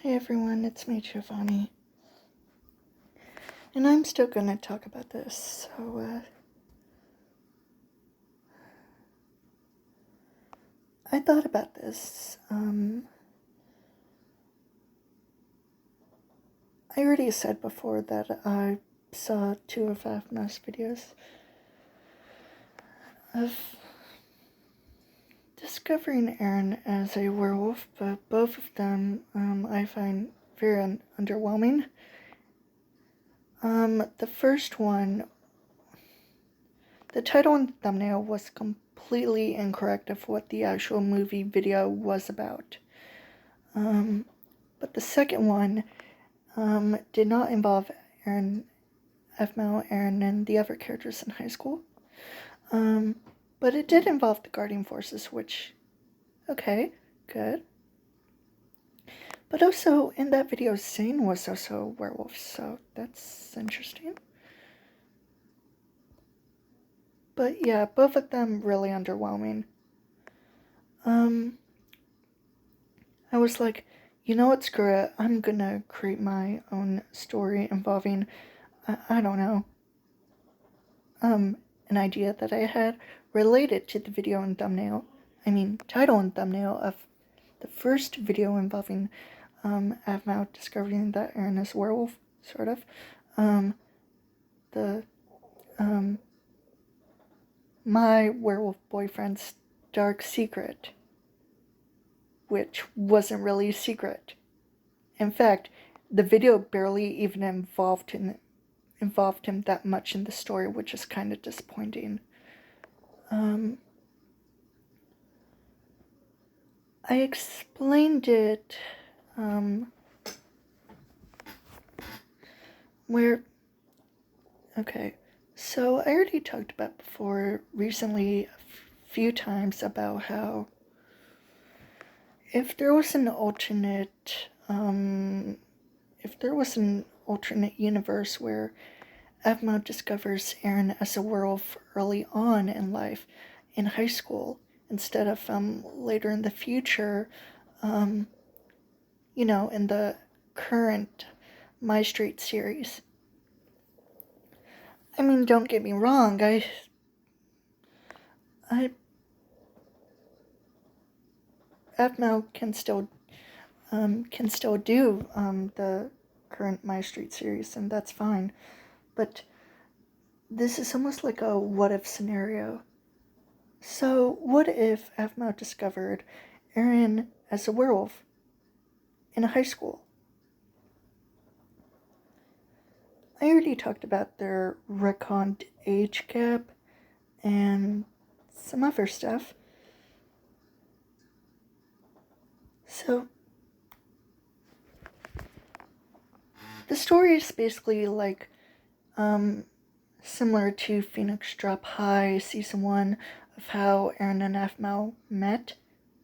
Hey everyone, it's me, Giovanni. And I'm still gonna talk about this, so, I thought about this. I already said before that I saw 2 of Afna's videos of discovering Aaron as a werewolf, but both of them, I find very underwhelming. The first one, the title and thumbnail was completely incorrect of what the actual movie video was about. But the second one did not involve Aaron, Aaron, and the other characters in high school. But it did involve the Guardian Forces, which, okay, good. But also, in that video, Zane was also a werewolf, so that's interesting. But yeah, both of them really underwhelming. I was like, you know what, screw it, I'm gonna create my own story involving, I don't know, an idea that I had related to the video and thumbnail, title and thumbnail of the first video involving, Avmau discovering that Aaron is a werewolf, sort of, my werewolf boyfriend's dark secret, which wasn't really a secret. In fact, the video barely even involved him that much in the story, which is kind of disappointing. I explained it, so I already talked about before recently a few times about how if there was an alternate universe where Avmau discovers Aaron as a werewolf early on in life, in high school, instead of later in the future, in the current MyStreet series. Don't get me wrong, Avmau can still do the current MyStreet series, and that's fine. But this is almost like a what-if scenario. So, what if Avmau discovered Aaron as a werewolf in high school? I already talked about their reckoned age gap and some other stuff. So, the story is basically like, similar to Phoenix Drop High Season 1 of how Aaron and Avmau met.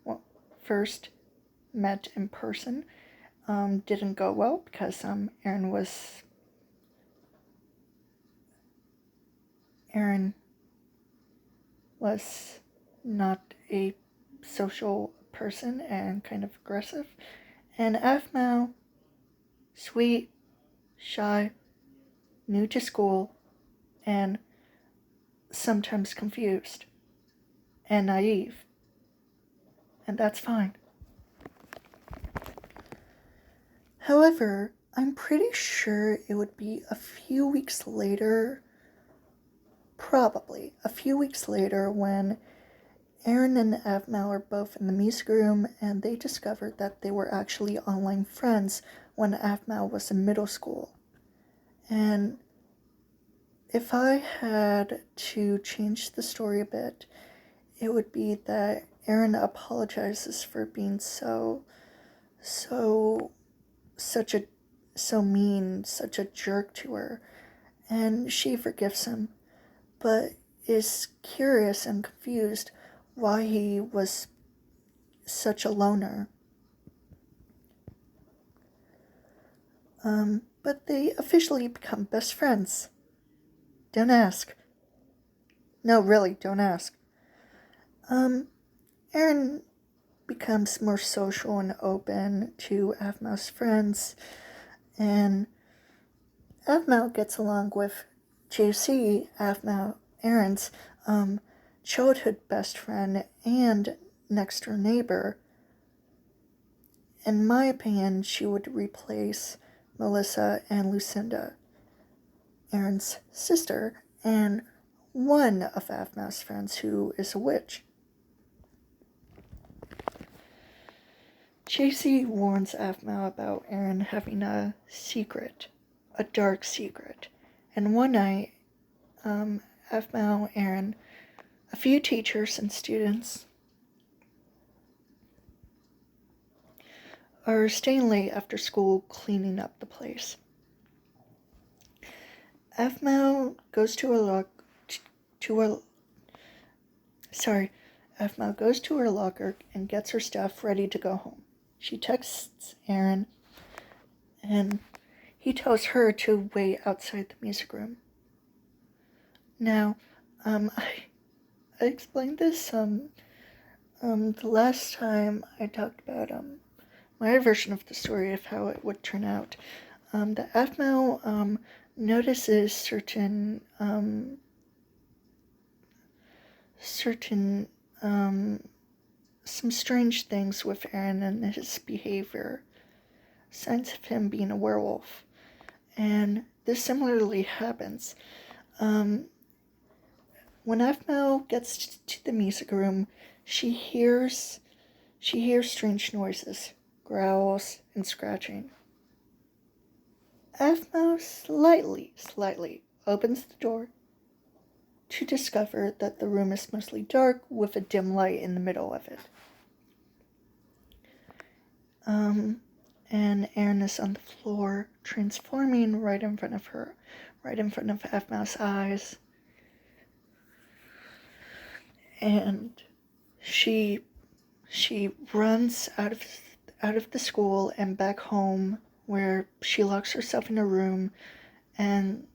Well, first met in person. Didn't go well because Aaron was not a social person and kind of aggressive. And Avmau, sweet, shy, new to school, and sometimes confused and naive. And that's fine. However, I'm pretty sure it would be a few weeks later, probably a few weeks later, when Aaron and Avmau are both in the music room and they discovered that they were actually online friends when Avmau was in middle school. And if I had to change the story a bit, it would be that Aaron apologizes for being so mean, such a jerk to her, and she forgives him, but is curious and confused why he was such a loner. But they officially become best friends. Don't ask. No, really, don't ask. Aaron becomes more social and open to Avmau's friends, and Avmau gets along with JC, Avmau, Aaron's childhood best friend and next door neighbor. In my opinion, she would replace Melissa and Lucinda, Aaron's sister, and one of Avmau's friends who is a witch. JC warns Avmau about Aaron having a secret, a dark secret. And one night, Avmau, Aaron, a few teachers and students are staying late after school cleaning up the place. Avmau goes to her locker and gets her stuff ready to go home. She texts Aaron, and he tells her to wait outside the music room. Now, I explained this the last time I talked about my version of the story of how it would turn out. That Avmau notices certain some strange things with Aaron and his behavior, signs of him being a werewolf. And this similarly happens. When Avmau gets to the music room, she hears strange noises, growls, and scratching. Avmau slightly opens the door to discover that the room is mostly dark with a dim light in the middle of it. And Aaron is on the floor, transforming right in front of Avmau's eyes. And she runs out of the school and back home, where she locks herself in a room, and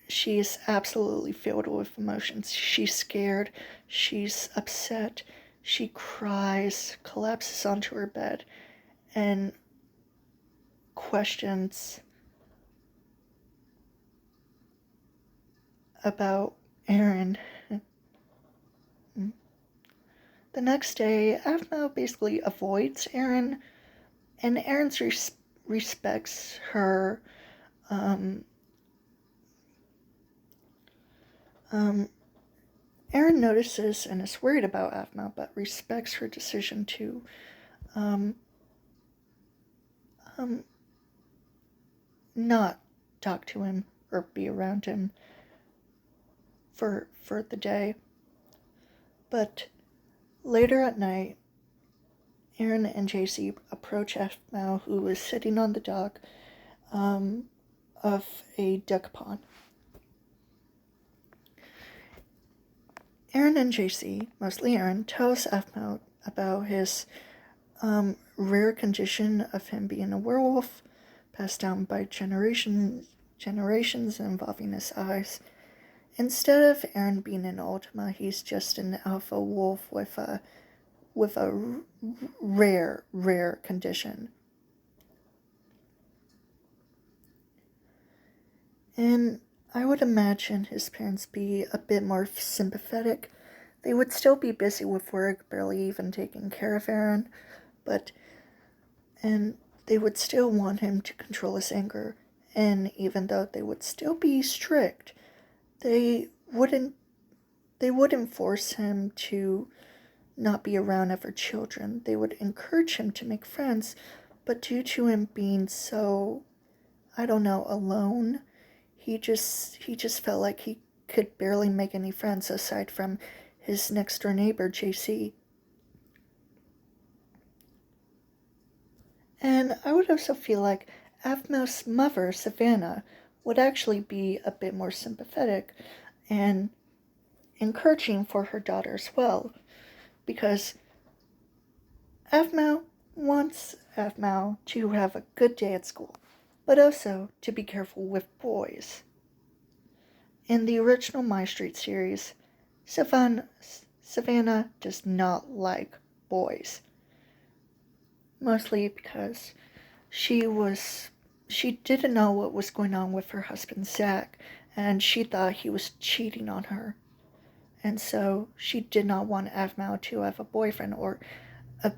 she is absolutely filled with emotions. She's scared, she's upset, she cries, collapses onto her bed, and questions about Aaron. The next day, Avmau basically avoids Aaron, and Aaron respects her. Aaron notices and is worried about Avmau, but respects her decision to not talk to him or be around him for the day. But later at night, Aaron and JC approach Avmau, who is sitting on the dock of a duck pond. Aaron and JC, mostly Aaron, tells Avmau about his rare condition of him being a werewolf, passed down by generations involving his eyes. Instead of Aaron being an Ultima, he's just an alpha wolf with a rare condition. And I would imagine his parents be a bit more sympathetic. They would still be busy with work, barely even taking care of Aaron, and they would still want him to control his anger. And even though they would still be strict, they wouldn't force him to not be around other children. They would encourage him to make friends, but due to him being so, alone, he just felt like he could barely make any friends aside from his next door neighbor, JC. And I would also feel like Avmau's mother, Savannah, would actually be a bit more sympathetic and encouraging for her daughter as well, because Avmau wants Avmau to have a good day at school, but also to be careful with boys. In the original MyStreet series, Savannah does not like boys. Mostly because she didn't know what was going on with her husband Zach, and she thought he was cheating on her. And so she did not want Avmau to have a boyfriend or a,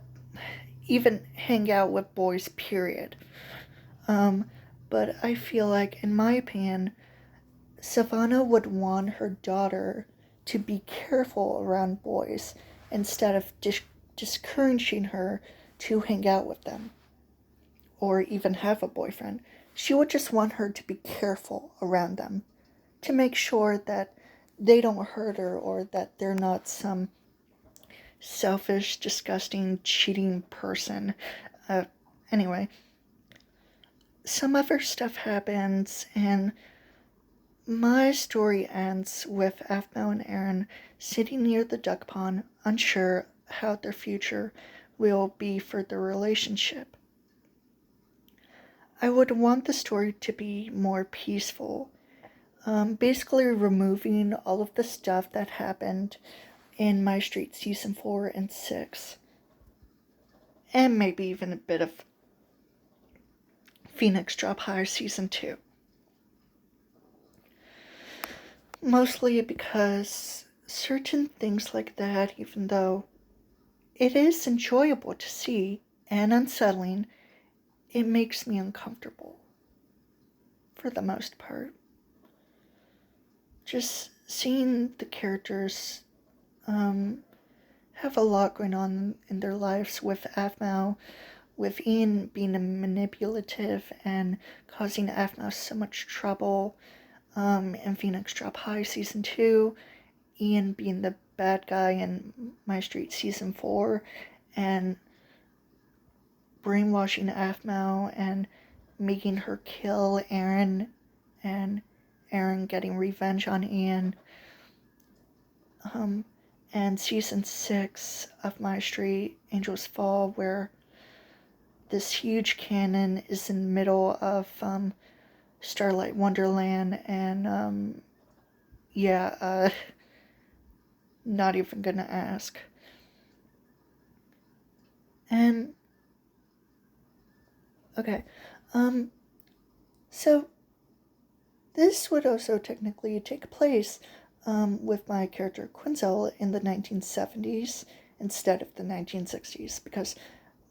even hang out with boys, period. But I feel like, in my opinion, Savannah would want her daughter to be careful around boys instead of discouraging her to hang out with them or even have a boyfriend. She would just want her to be careful around them to make sure that they don't hurt her or that they're not some selfish, disgusting, cheating person. Anyway, some other stuff happens, and my story ends with Avmau and Aaron sitting near the duck pond, unsure how their future will be for their relationship. I would want the story to be more peaceful, basically removing all of the stuff that happened in MyStreet Season 4 and 6. And maybe even a bit of Phoenix Drop High Season 2. Mostly because certain things like that, even though it is enjoyable to see and unsettling, it makes me uncomfortable. For the most part. Just seeing the characters have a lot going on in their lives, with Avmau, with Ian being manipulative and causing Avmau so much trouble, in Phoenix Drop High Season 2, Ian being the bad guy in MyStreet Season 4, and brainwashing Avmau and making her kill Aaron, and Aaron getting revenge on Ian. And Season 6 of MyStreet, Angel's Fall, where this huge cannon is in the middle of Starlight Wonderland, and not even gonna ask. And okay, so this would also technically take place with my character Quinzel in the 1970s instead of the 1960s, because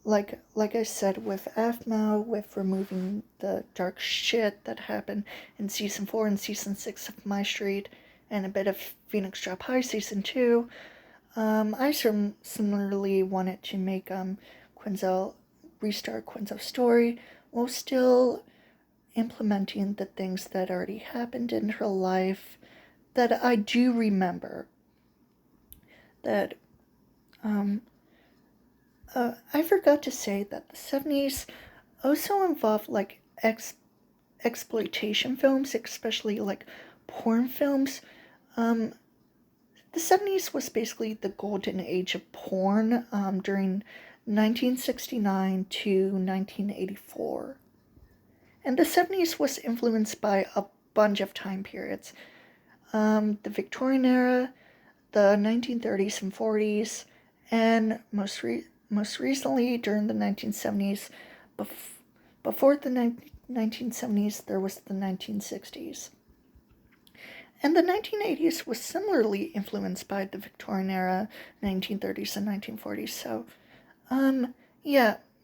like I said, with Avmau, with removing the dark shit that happened in Season 4 and Season 6 of MyStreet, and a bit of Phoenix Drop High Season 2, I similarly wanted to make restart Quinzel's story while still implementing the things that already happened in her life that I do remember. That, I forgot to say that the 70s also involved, like, exploitation films, especially, like, porn films. The 70s was basically the golden age of porn, during 1969 to 1984. And the 70s was influenced by a bunch of time periods. The Victorian era, the 1930s and 40s, and most recently during the 1970s. Before the 1970s, there was the 1960s. And the 1980s was similarly influenced by the Victorian era, 1930s and 1940s. So,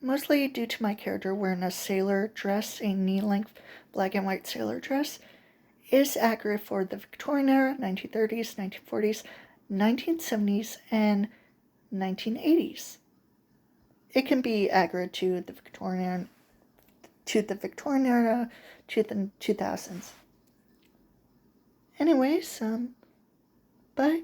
mostly due to my character wearing a sailor dress, a knee-length black and white sailor dress, is accurate for the Victorian era, 1930s, 1940s, 1970s, and 1980s. It can be accurate to the Victorian era, to the 2000s. Anyways, bye.